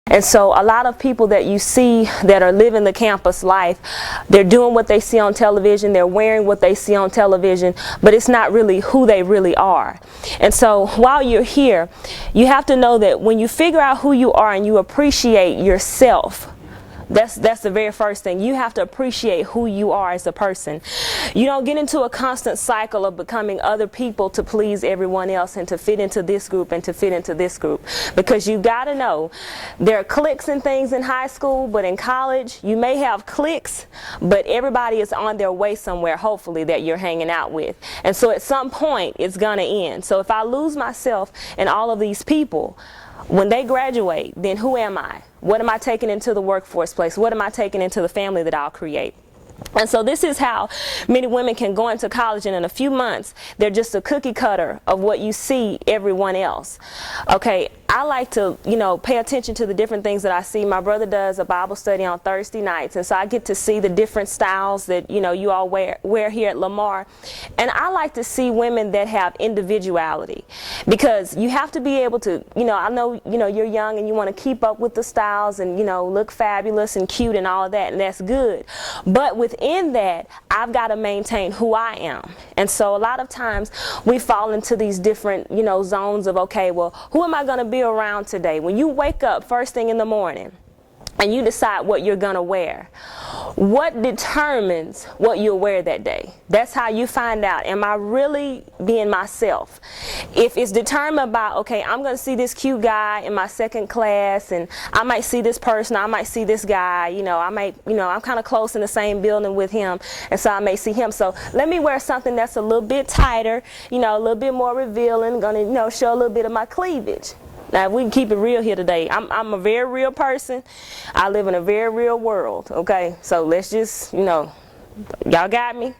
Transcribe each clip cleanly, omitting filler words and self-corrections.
And so a lot of people that you see that are living the campus life, they're doing what they see on television, they're wearing what they see on television, but it's not really who they really are. And so while you're here, you have to know that when you figure out who you are and you appreciate yourself, that's the very first thing. You have to appreciate who you are as a person. You don't get into a constant cycle of becoming other people to please everyone else and to fit into this group and to fit into this group. Because you got to know there are cliques and things in high school, but in college you may have cliques, but everybody is on their way somewhere, hopefully, that you're hanging out with. And so at some point it's going to end. So if I lose myself in all of these people, when they graduate, then who am I? What am I taking into the workforce place? What am I taking into the family that I'll create? And so this is how many women can go into college, and in a few months they're just a cookie cutter of what you see everyone else. Okay, I like to, pay attention to the different things that I see. My brother does a Bible study on Thursday nights, and so I get to see the different styles that you all wear here at Lamar. And I like to see women that have individuality, because you have to be able to, I know you're young and you want to keep up with the styles and look fabulous and cute and all of that, and that's good. But within that, I've got to maintain who I am. And so a lot of times we fall into these different zones of, okay, well, who am I going to be around today? When you wake up first thing in the morning and you decide what you're going to wear, what determines what you'll wear that day? That's how you find out, am I really being myself? If it's determined by, okay, I'm going to see this cute guy in my second class, and I might see this person, I might see this guy, I'm kind of close in the same building with him, and so I may see him. So let me wear something that's a little bit tighter, a little bit more revealing, going to, show a little bit of my cleavage. Now, we can keep it real here today. I'm a very real person. I live in a very real world, okay? So let's just, y'all got me?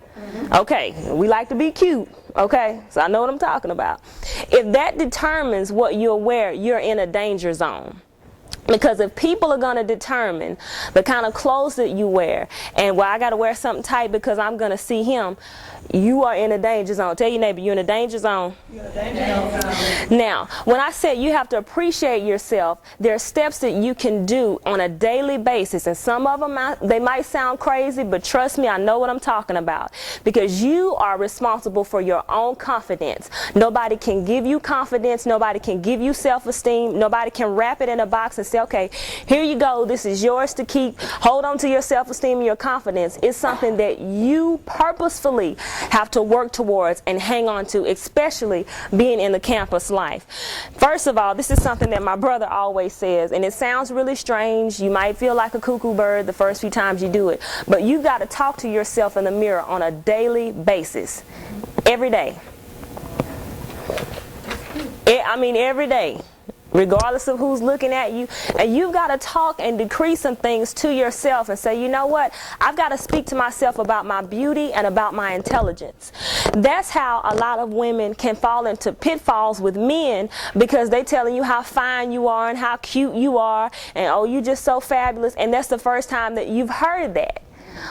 Okay, we like to be cute, okay? So I know what I'm talking about. If that determines what you'll wear, you're in a danger zone. Because if people are going to determine the kind of clothes that you wear, and I got to wear something tight because I'm going to see him, you are in a danger zone. Tell your neighbor, you're in a danger zone. You're in a danger zone. Now, when I said you have to appreciate yourself, there are steps that you can do on a daily basis. And some of them, they might sound crazy, but trust me, I know what I'm talking about. Because you are responsible for your own confidence. Nobody can give you confidence. Nobody can give you self-esteem. Nobody can wrap it in a box and say, okay, here you go, this is yours to keep. Hold on to your self-esteem and your confidence. It's something that you purposefully have to work towards and hang on to, especially being in the campus life. First of all, this is something that my brother always says, and it sounds really strange. You might feel like a cuckoo bird the first few times you do it, but you've got to talk to yourself in the mirror on a daily basis, every day. Every day, regardless of who's looking at you. And you've got to talk and decree some things to yourself and say, you know what, I've got to speak to myself about my beauty and about my intelligence. That's how a lot of women can fall into pitfalls with men, because they telling you how fine you are and how cute you are, and oh, you're just so fabulous, and that's the first time that you've heard that.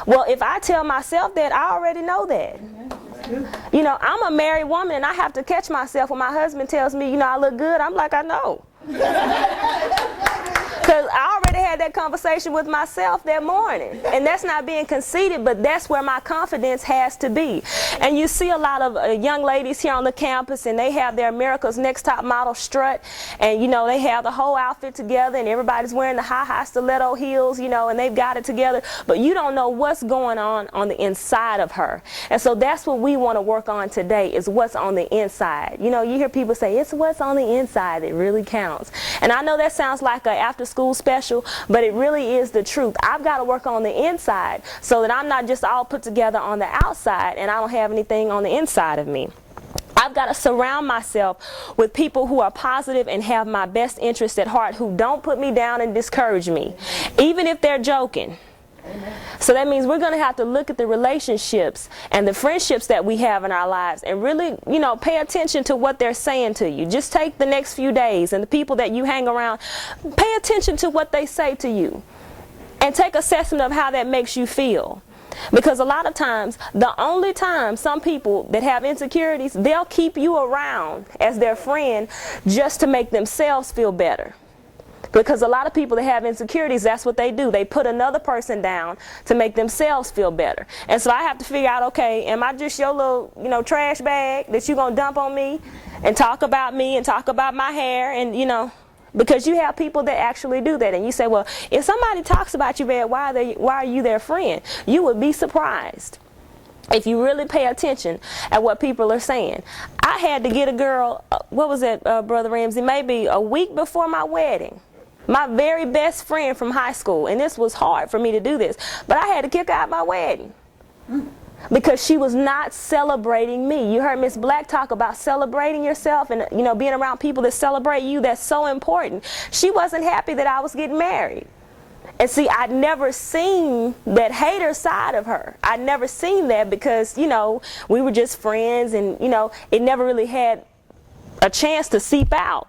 Well, if I tell myself that, I already know that. I'm a married woman, and I have to catch myself when my husband tells me, I look good. I'm like, I know. Because I already had that conversation with myself that morning. And that's not being conceited, but that's where my confidence has to be. And you see a lot of young ladies here on the campus, and they have their America's Next Top Model strut, and they have the whole outfit together, and everybody's wearing the high stiletto heels, and they've got it together, but you don't know what's going on the inside of her. And so that's what we want to work on today, is what's on the inside. You hear people say it's what's on the inside that really counts. And I know that sounds like an after school special, but it really is the truth. I've got to work on the inside so that I'm not just all put together on the outside and I don't have anything on the inside of me. I've got to surround myself with people who are positive and have my best interest at heart, who don't put me down and discourage me, even if they're joking. So that means we're going to have to look at the relationships and the friendships that we have in our lives and really, pay attention to what they're saying to you. Just take the next few days, and the people that you hang around, pay attention to what they say to you and take assessment of how that makes you feel. Because a lot of times, the only time some people that have insecurities, they'll keep you around as their friend just to make themselves feel better. Because a lot of people that have insecurities, that's what they do. They put another person down to make themselves feel better. And so I have to figure out, okay, am I just your little, trash bag that you're going to dump on me and talk about me and talk about my hair and, because you have people that actually do that. And you say, well, if somebody talks about you bad, why are you their friend? You would be surprised if you really pay attention at what people are saying. I had to get a girl, what was it, Brother Ramsey, maybe a week before my wedding. My very best friend from high school, and this was hard for me to do this, but I had to kick her out my wedding because she was not celebrating me. You heard Miss Black talk about celebrating yourself and being around people that celebrate you. That's so important. She wasn't happy that I was getting married. And see, I'd never seen that hater side of her. I'd never seen that because, we were just friends and, it never really had a chance to seep out.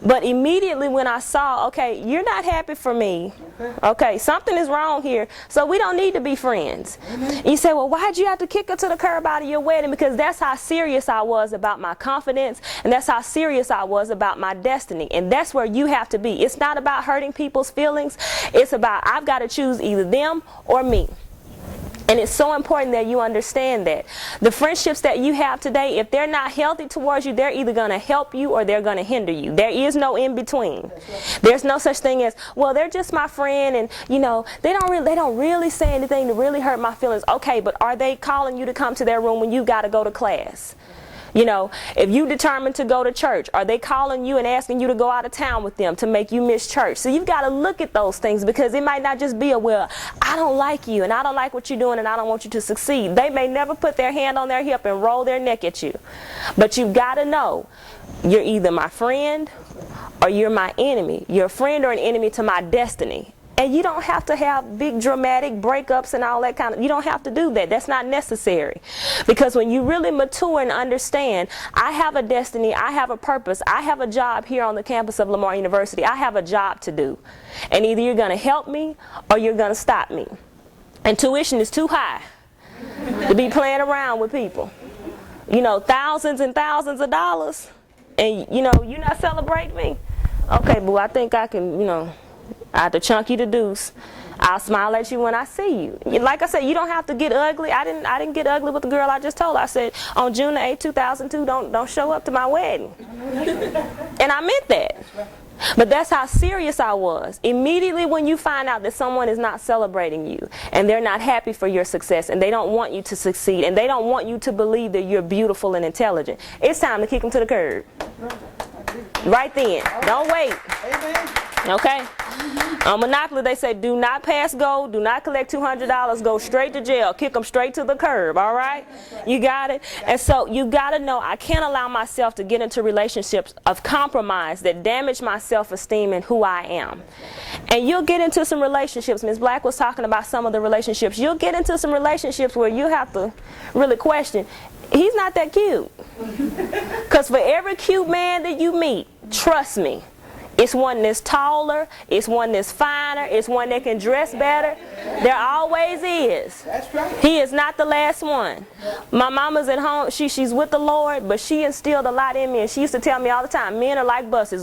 But immediately when I saw, okay, you're not happy for me. Okay, something is wrong here. So we don't need to be friends. You say, well, why'd you have to kick her to the curb out of your wedding? Because that's how serious I was about my confidence. And that's how serious I was about my destiny. And that's where you have to be. It's not about hurting people's feelings. It's about I've got to choose either them or me. And it's so important that you understand that. The friendships that you have today, if they're not healthy towards you, they're either going to help you or they're going to hinder you. There is no in between. Right. There's no such thing as, well, they're just my friend and, they don't really say anything to really hurt my feelings. Okay, but are they calling you to come to their room when you got to go to class? If you determined to go to church, are they calling you and asking you to go out of town with them to make you miss church? So you've got to look at those things because it might not just be well, I don't like you and I don't like what you're doing and I don't want you to succeed. They may never put their hand on their hip and roll their neck at you. But you've got to know you're either my friend or you're my enemy. You're a friend or an enemy to my destiny. And you don't have to have big dramatic breakups and all that you don't have to do that. That's not necessary. Because when you really mature and understand, I have a destiny, I have a purpose, I have a job here on the campus of Lamar University. I have a job to do. And either you're going to help me or you're going to stop me. And tuition is too high to be playing around with people. Thousands and thousands of dollars. And, you're not celebrating me. Okay, boo, I think I can, I have to chunk you the deuce. I'll smile at you when I see you. Like I said, you don't have to get ugly. I didn't get ugly with the girl I just told. I said, on June the 8th, 2002, don't show up to my wedding. And I meant that. But that's how serious I was. Immediately when you find out that someone is not celebrating you and they're not happy for your success and they don't want you to succeed and they don't want you to believe that you're beautiful and intelligent, it's time to kick them to the curb. Right then. Don't wait. Okay? On Monopoly, they say, do not pass go, do not collect $200, go straight to jail, kick them straight to the curb, all right? You got it? And so you got to know I can't allow myself to get into relationships of compromise that damage my self-esteem and who I am. And you'll get into some relationships. Ms. Black was talking about some of the relationships. You'll get into some relationships where you have to really question, he's not that cute. Because for every cute man that you meet, trust me, it's one that's taller, it's one that's finer, it's one that can dress better. There always is. That's right. He is not the last one. My mama's at home, she's with the Lord, but she instilled a lot in me, and she used to tell me all the time, men are like buses.